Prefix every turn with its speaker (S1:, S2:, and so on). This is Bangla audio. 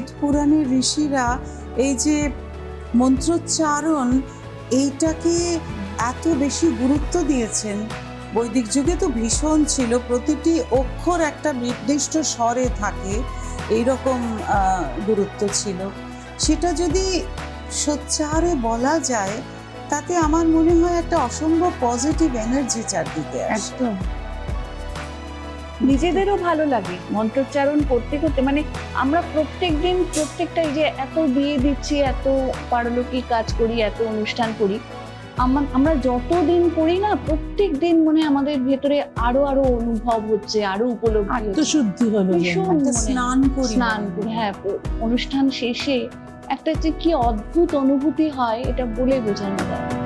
S1: বেদ পুরাণের ঋষিরা এই যে মন্ত্রোচ্চারণ এইটাকে এত বেশি গুরুত্ব দিয়েছেন। বৈদিক যুগে তো ভীষণ ছিল, প্রতিটি অক্ষর একটা নির্দিষ্ট স্বরে থাকে, এইরকম গুরুত্ব ছিল। সেটা যদি সোচ্চারে বলা যায় তাতে আমার মনে হয় একটা অসম্ভব পজিটিভ এনার্জি চারদিকে আসে।
S2: একদম নিজেদেরও ভালো লাগে মন্ত্রোচ্চারণ করতে করতে। মানে আমরা প্রত্যেকদিন প্রত্যেকটা এই যে এত বিয়ে দিচ্ছি, এত পারলৌকিক কাজ করি, এত অনুষ্ঠান করি, আমরা যতদিন করি না প্রত্যেক দিন মনে আমাদের ভেতরে আরো আরো অনুভব হচ্ছে, আরো উপলব্ধি হচ্ছে।
S3: আত্মশুদ্ধি হলো
S2: ভীষণ
S3: যেন।
S1: একটা
S2: মনে
S1: স্নান করি,
S2: স্নান করি, হ্যাঁ। অনুষ্ঠান শেষে একটা যে কি অদ্ভুত অনুভূতি হয় এটা বলে বোঝানো যায় না।